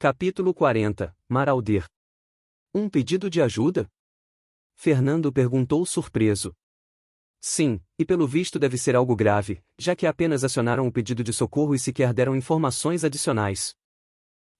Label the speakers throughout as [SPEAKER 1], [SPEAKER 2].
[SPEAKER 1] Capítulo 40, Marauder. Um pedido de ajuda? Fernando perguntou surpreso. Sim, e pelo visto deve ser algo grave, já que apenas acionaram o pedido de socorro e sequer deram informações adicionais.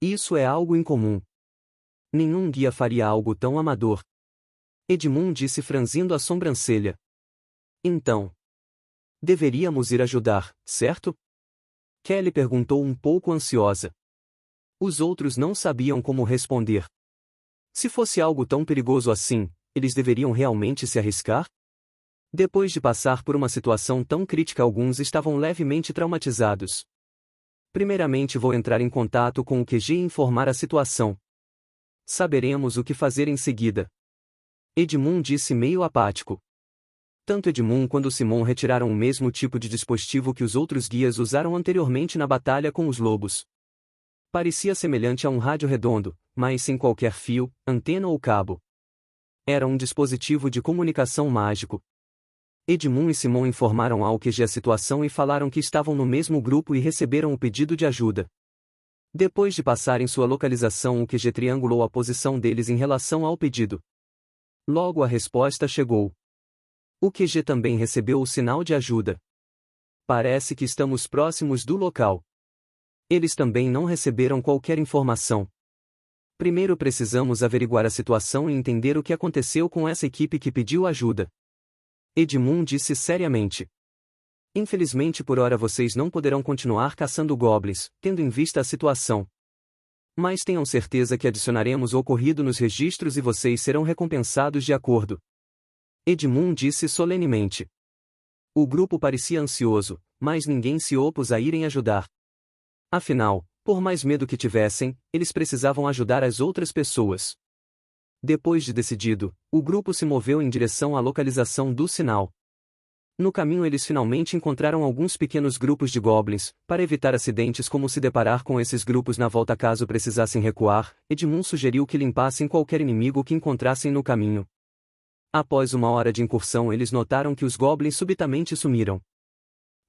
[SPEAKER 1] Isso é algo incomum. Nenhum guia faria algo tão amador. Edmund disse franzindo a sobrancelha. Então, deveríamos ir ajudar, certo? Kelly perguntou um pouco ansiosa. Os outros não sabiam como responder. Se fosse algo tão perigoso assim, eles deveriam realmente se arriscar? Depois de passar por uma situação tão crítica, alguns estavam levemente traumatizados. Primeiramente vou entrar em contato com o QG e informar a situação. Saberemos o que fazer em seguida. Edmund disse meio apático. Tanto Edmund quanto Simon retiraram o mesmo tipo de dispositivo que os outros guias usaram anteriormente na batalha com os lobos. Parecia semelhante a um rádio redondo, mas sem qualquer fio, antena ou cabo. Era um dispositivo de comunicação mágico. Edmund e Simon informaram ao QG a situação e falaram que estavam no mesmo grupo e receberam o pedido de ajuda. Depois de passarem sua localização, o QG triangulou a posição deles em relação ao pedido. Logo a resposta chegou. O QG também recebeu o sinal de ajuda. Parece que estamos próximos do local. Eles também não receberam qualquer informação. Primeiro precisamos averiguar a situação e entender o que aconteceu com essa equipe que pediu ajuda. Edmund disse seriamente. Infelizmente por hora vocês não poderão continuar caçando goblins, tendo em vista a situação. Mas tenham certeza que adicionaremos o ocorrido nos registros e vocês serão recompensados de acordo. Edmund disse solenemente. O grupo parecia ansioso, mas ninguém se opôs a irem ajudar. Afinal, por mais medo que tivessem, eles precisavam ajudar as outras pessoas. Depois de decidido, o grupo se moveu em direção à localização do sinal. No caminho eles finalmente encontraram alguns pequenos grupos de goblins. Para evitar acidentes como se deparar com esses grupos na volta caso precisassem recuar, Edmund sugeriu que limpassem qualquer inimigo que encontrassem no caminho. Após uma hora de incursão eles notaram que os goblins subitamente sumiram.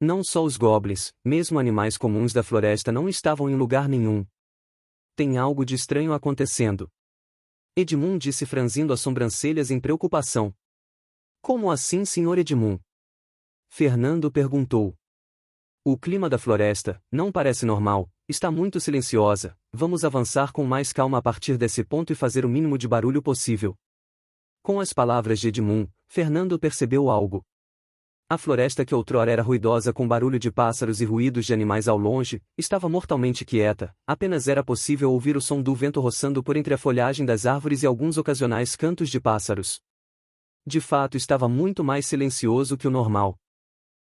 [SPEAKER 1] Não só os goblins, mesmo animais comuns da floresta não estavam em lugar nenhum. Tem algo de estranho acontecendo. Edmund disse franzindo as sobrancelhas em preocupação. Como assim, Sr. Edmund? Fernando perguntou. O clima da floresta não parece normal, está muito silenciosa. Vamos avançar com mais calma a partir desse ponto e fazer o mínimo de barulho possível. Com as palavras de Edmund, Fernando percebeu algo. A floresta que outrora era ruidosa com barulho de pássaros e ruídos de animais ao longe, estava mortalmente quieta, apenas era possível ouvir o som do vento roçando por entre a folhagem das árvores e alguns ocasionais cantos de pássaros. De fato estava muito mais silencioso que o normal.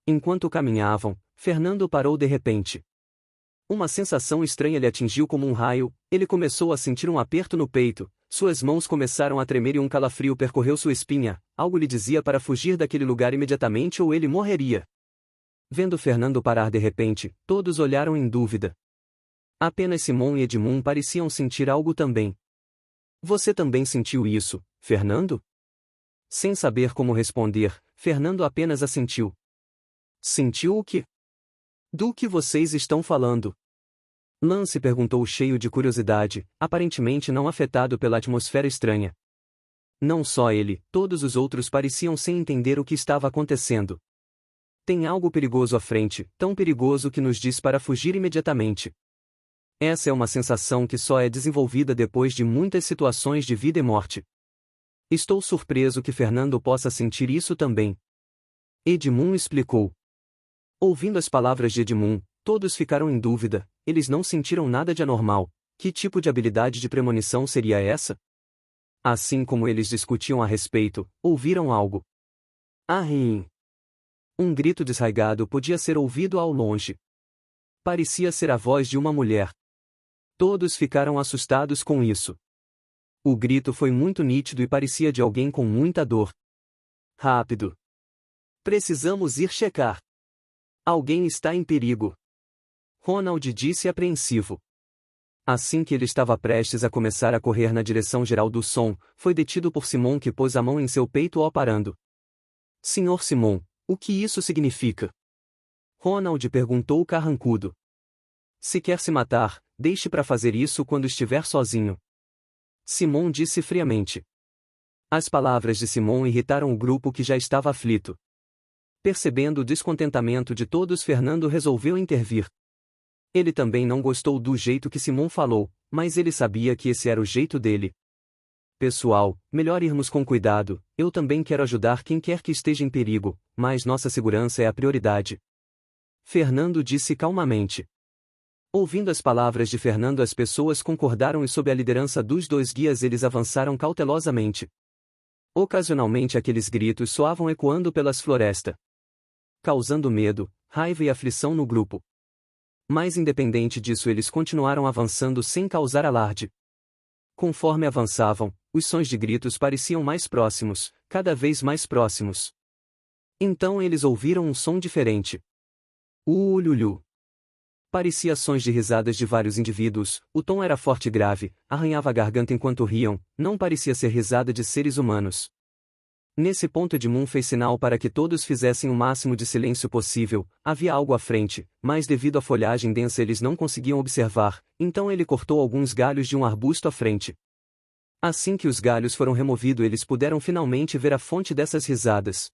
[SPEAKER 1] Enquanto caminhavam, Fernando parou de repente. Uma sensação estranha lhe atingiu como um raio, ele começou a sentir um aperto no peito, suas mãos começaram a tremer e um calafrio percorreu sua espinha, algo lhe dizia para fugir daquele lugar imediatamente ou ele morreria. Vendo Fernando parar de repente, todos olharam em dúvida. Apenas Simon e Edmund pareciam sentir algo também. Você também sentiu isso, Fernando? Sem saber como responder, Fernando apenas assentiu. Sentiu o quê? Do que vocês estão falando? Lance perguntou cheio de curiosidade, aparentemente não afetado pela atmosfera estranha. Não só ele, todos os outros pareciam sem entender o que estava acontecendo. Tem algo perigoso à frente, tão perigoso que nos diz para fugir imediatamente. Essa é uma sensação que só é desenvolvida depois de muitas situações de vida e morte. Estou surpreso que Fernando possa sentir isso também. Edmund explicou. Ouvindo as palavras de Edmund, todos ficaram em dúvida, eles não sentiram nada de anormal. Que tipo de habilidade de premonição seria essa? Assim como eles discutiam a respeito, ouviram algo. Ahim! Um grito desraigado podia ser ouvido ao longe. Parecia ser a voz de uma mulher. Todos ficaram assustados com isso. O grito foi muito nítido e parecia de alguém com muita dor. Rápido! Precisamos ir checar. Alguém está em perigo. Ronald disse apreensivo. Assim que ele estava prestes a começar a correr na direção geral do som, foi detido por Simon que pôs a mão em seu peito ó parando. Senhor Simon, o que isso significa? Ronald perguntou carrancudo. Se quer se matar, deixe para fazer isso quando estiver sozinho. Simon disse friamente. As palavras de Simon irritaram o grupo que já estava aflito. Percebendo o descontentamento de todos, Fernando resolveu intervir. Ele também não gostou do jeito que Simon falou, mas ele sabia que esse era o jeito dele. Pessoal, melhor irmos com cuidado, eu também quero ajudar quem quer que esteja em perigo, mas nossa segurança é a prioridade. Fernando disse calmamente. Ouvindo as palavras de Fernando, as pessoas concordaram e, sob a liderança dos dois guias, eles avançaram cautelosamente. Ocasionalmente aqueles gritos soavam ecoando pelas florestas, causando medo, raiva e aflição no grupo. Mas independente disso, eles continuaram avançando sem causar alarde. Conforme avançavam, os sons de gritos pareciam mais próximos, cada vez mais próximos. Então eles ouviram um som diferente. Ululhu. Parecia sons de risadas de vários indivíduos, o tom era forte e grave, arranhava a garganta enquanto riam, não parecia ser risada de seres humanos. Nesse ponto Edmund fez sinal para que todos fizessem o máximo de silêncio possível. Havia algo à frente, mas devido à folhagem densa eles não conseguiam observar, então ele cortou alguns galhos de um arbusto à frente. Assim que os galhos foram removidos, eles puderam finalmente ver a fonte dessas risadas.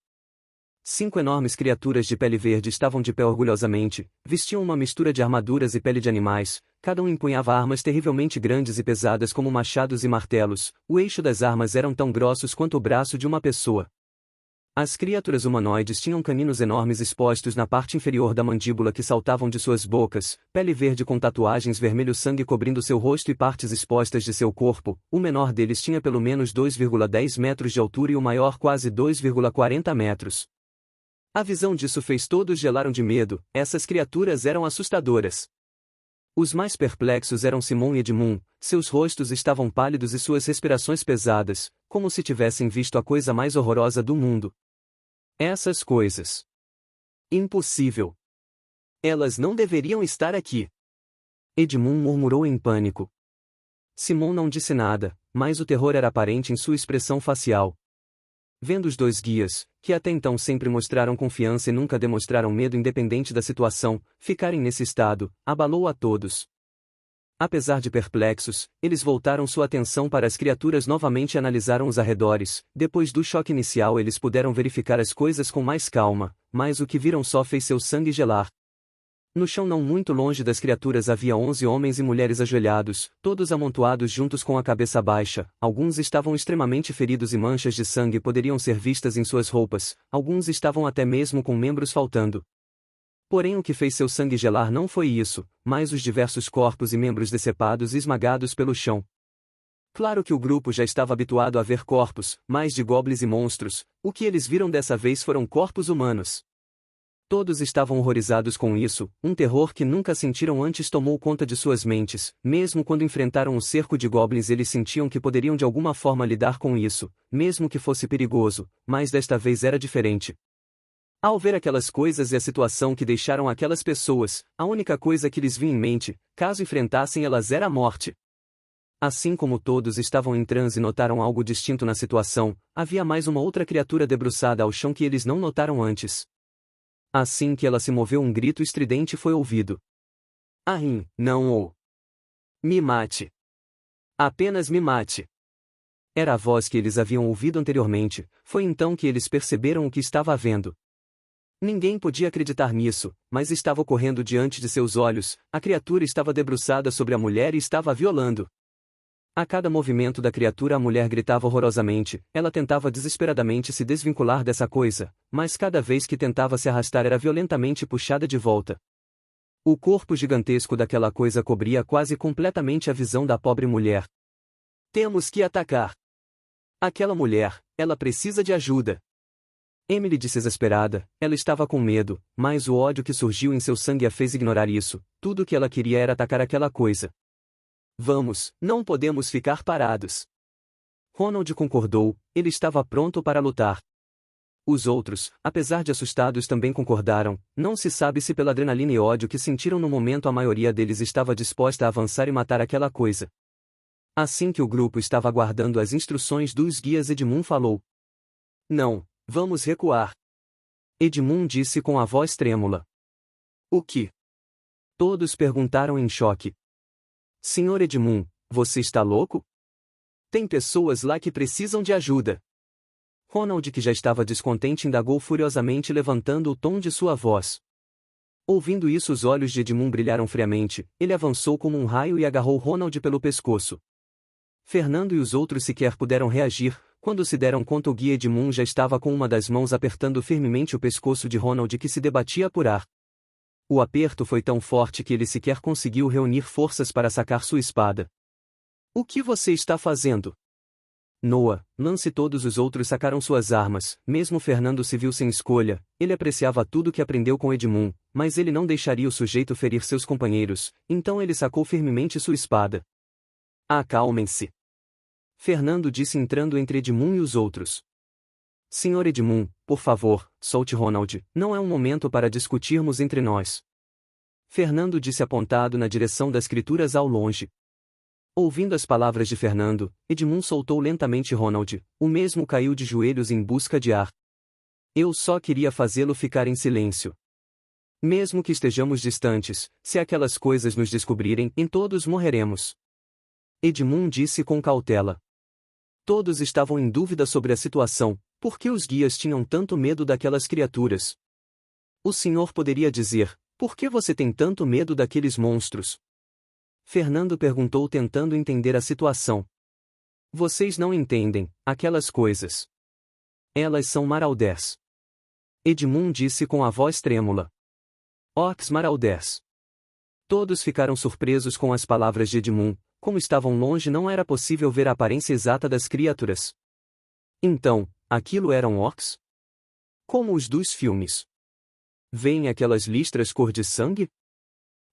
[SPEAKER 1] 5 enormes criaturas de pele verde estavam de pé orgulhosamente, vestiam uma mistura de armaduras e pele de animais, cada um empunhava armas terrivelmente grandes e pesadas como machados e martelos, o eixo das armas eram tão grossos quanto o braço de uma pessoa. As criaturas humanoides tinham caninos enormes expostos na parte inferior da mandíbula que saltavam de suas bocas, pele verde com tatuagens vermelho sangue cobrindo seu rosto e partes expostas de seu corpo. O menor deles tinha pelo menos 2,10 metros de altura e o maior quase 2,40 metros. A visão disso fez todos gelaram de medo, essas criaturas eram assustadoras. Os mais perplexos eram Simon e Edmund, seus rostos estavam pálidos e suas respirações pesadas, como se tivessem visto a coisa mais horrorosa do mundo. Essas coisas. Impossível. Elas não deveriam estar aqui. Edmund murmurou em pânico. Simon não disse nada, mas o terror era aparente em sua expressão facial. Vendo os dois guias, que até então sempre mostraram confiança e nunca demonstraram medo independente da situação, ficarem nesse estado, abalou a todos. Apesar de perplexos, eles voltaram sua atenção para as criaturas novamente e analisaram os arredores. Depois do choque inicial eles puderam verificar as coisas com mais calma, mas o que viram só fez seu sangue gelar. No chão não muito longe das criaturas havia 11 homens e mulheres ajoelhados, todos amontoados juntos com a cabeça baixa. Alguns estavam extremamente feridos e manchas de sangue poderiam ser vistas em suas roupas, alguns estavam até mesmo com membros faltando. Porém o que fez seu sangue gelar não foi isso, mas os diversos corpos e membros decepados e esmagados pelo chão. Claro que o grupo já estava habituado a ver corpos, mais de goblins e monstros, o que eles viram dessa vez foram corpos humanos. Todos estavam horrorizados com isso, um terror que nunca sentiram antes tomou conta de suas mentes. Mesmo quando enfrentaram o cerco de goblins eles sentiam que poderiam de alguma forma lidar com isso, mesmo que fosse perigoso, mas desta vez era diferente. Ao ver aquelas coisas e a situação que deixaram aquelas pessoas, a única coisa que lhes vinha em mente, caso enfrentassem elas, era a morte. Assim como todos estavam em transe e notaram algo distinto na situação, havia mais uma outra criatura debruçada ao chão que eles não notaram antes. Assim que ela se moveu, um grito estridente foi ouvido. Ahim, não ou. Me mate. Apenas me mate. Era a voz que eles haviam ouvido anteriormente, foi então que eles perceberam o que estava havendo. Ninguém podia acreditar nisso, mas estava ocorrendo diante de seus olhos. A criatura estava debruçada sobre a mulher e estava a violando. A cada movimento da criatura a mulher gritava horrorosamente, ela tentava desesperadamente se desvincular dessa coisa, mas cada vez que tentava se arrastar era violentamente puxada de volta. O corpo gigantesco daquela coisa cobria quase completamente a visão da pobre mulher. Temos que atacar. Aquela mulher, ela precisa de ajuda. Emily disse exasperada, ela estava com medo, mas o ódio que surgiu em seu sangue a fez ignorar isso, tudo o que ela queria era atacar aquela coisa. Vamos, não podemos ficar parados. Ronald concordou, ele estava pronto para lutar. Os outros, apesar de assustados, também concordaram. Não se sabe se pela adrenalina e ódio que sentiram no momento a maioria deles estava disposta a avançar e matar aquela coisa. Assim que o grupo estava aguardando as instruções dos guias, Edmund falou. Não, vamos recuar. Edmund disse com a voz trêmula. O que? Todos perguntaram em choque. Senhor Edmund, você está louco? Tem pessoas lá que precisam de ajuda. Ronald, que já estava descontente, indagou furiosamente, levantando o tom de sua voz. Ouvindo isso, os olhos de Edmund brilharam friamente. Ele avançou como um raio e agarrou Ronald pelo pescoço. Fernando e os outros sequer puderam reagir. Quando se deram conta, o guia Edmund já estava com uma das mãos apertando firmemente o pescoço de Ronald, que se debatia por ar. O aperto foi tão forte que ele sequer conseguiu reunir forças para sacar sua espada. O que você está fazendo? Noah, Lance e todos os outros sacaram suas armas. Mesmo Fernando se viu sem escolha. Ele apreciava tudo que aprendeu com Edmund, mas ele não deixaria o sujeito ferir seus companheiros, então ele sacou firmemente sua espada. Acalmem-se. Fernando disse, entrando entre Edmund e os outros. Senhor Edmund, por favor, solte Ronald, não é um momento para discutirmos entre nós. Fernando disse, apontado na direção das escrituras ao longe. Ouvindo as palavras de Fernando, Edmund soltou lentamente Ronald, o mesmo caiu de joelhos em busca de ar. Eu só queria fazê-lo ficar em silêncio. Mesmo que estejamos distantes, se aquelas coisas nos descobrirem, em todos morreremos. Edmund disse com cautela. Todos estavam em dúvida sobre a situação. Por que os guias tinham tanto medo daquelas criaturas? O senhor poderia dizer, por que você tem tanto medo daqueles monstros? Fernando perguntou, tentando entender a situação. Vocês não entendem, aquelas coisas. Elas são Marauders. Edmund disse com a voz trêmula. Orcs Marauders. Todos ficaram surpresos com as palavras de Edmund. Como estavam longe, não era possível ver a aparência exata das criaturas. Então, aquilo eram orcs? Como os dos filmes. Veem aquelas listras cor de sangue?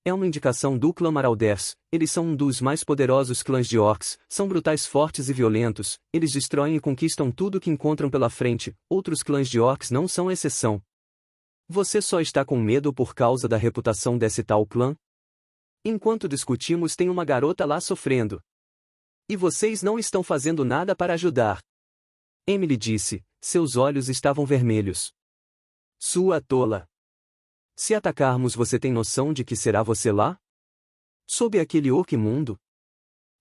[SPEAKER 1] É uma indicação do clã Marauders. Eles são um dos mais poderosos clãs de orcs, são brutais, fortes e violentos, eles destroem e conquistam tudo que encontram pela frente. Outros clãs de orcs não são exceção. Você só está com medo por causa da reputação desse tal clã? Enquanto discutimos, tem uma garota lá sofrendo. E vocês não estão fazendo nada para ajudar. Emily disse, seus olhos estavam vermelhos. Sua tola. Se atacarmos, você tem noção de que será você lá? Sob aquele orc imundo?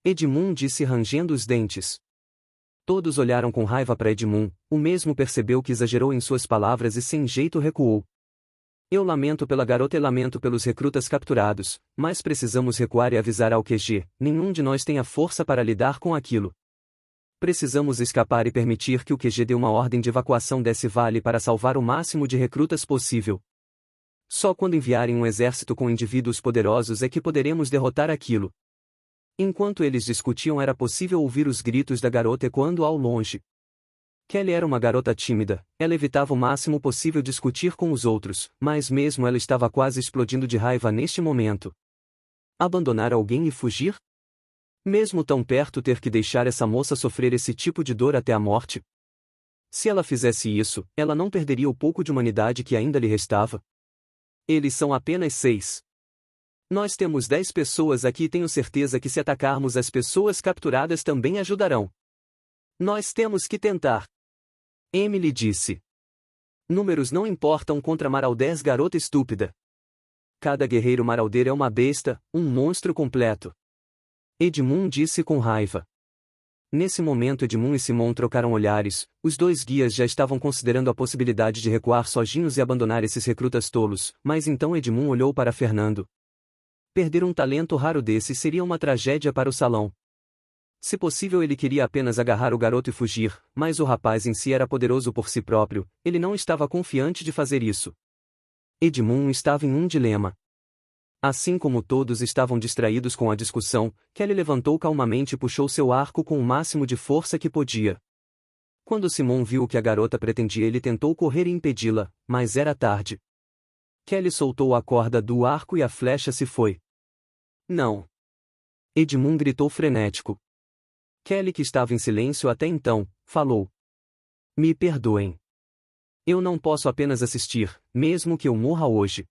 [SPEAKER 1] Edmund disse, rangendo os dentes. Todos olharam com raiva para Edmund, o mesmo percebeu que exagerou em suas palavras e sem jeito recuou. Eu lamento pela garota e lamento pelos recrutas capturados, mas precisamos recuar e avisar ao QG, nenhum de nós tem a força para lidar com aquilo. Precisamos escapar e permitir que o QG dê uma ordem de evacuação desse vale para salvar o máximo de recrutas possível. Só quando enviarem um exército com indivíduos poderosos é que poderemos derrotar aquilo. Enquanto eles discutiam, era possível ouvir os gritos da garota ecoando ao longe. Kelly era uma garota tímida, ela evitava o máximo possível discutir com os outros, mas mesmo ela estava quase explodindo de raiva neste momento. Abandonar alguém e fugir? Mesmo tão perto, ter que deixar essa moça sofrer esse tipo de dor até a morte? Se ela fizesse isso, ela não perderia o pouco de humanidade que ainda lhe restava. Eles são apenas 6. Nós temos 10 pessoas aqui e tenho certeza que se atacarmos as pessoas capturadas também ajudarão. Nós temos que tentar. Emily disse. Números não importam contra Marauders, garota estúpida. Cada guerreiro Marauder é uma besta, um monstro completo. Edmund disse com raiva. Nesse momento, Edmund e Simon trocaram olhares. Os dois guias já estavam considerando a possibilidade de recuar sozinhos e abandonar esses recrutas tolos, mas então Edmund olhou para Fernando. Perder um talento raro desse seria uma tragédia para o salão. Se possível, ele queria apenas agarrar o garoto e fugir, mas o rapaz em si era poderoso por si próprio, ele não estava confiante de fazer isso. Edmund estava em um dilema. Assim como todos estavam distraídos com a discussão, Kelly levantou calmamente e puxou seu arco com o máximo de força que podia. Quando Simon viu o que a garota pretendia, ele tentou correr e impedi-la, mas era tarde. Kelly soltou a corda do arco e a flecha se foi. Não! Edmund gritou frenético. Kelly, que estava em silêncio até então, falou. Me perdoem. Eu não posso apenas assistir, mesmo que eu morra hoje.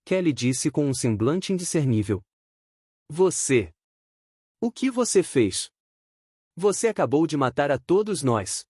[SPEAKER 1] Kelly disse com um semblante indiscernível. Você! O que você fez? Você acabou de matar a todos nós.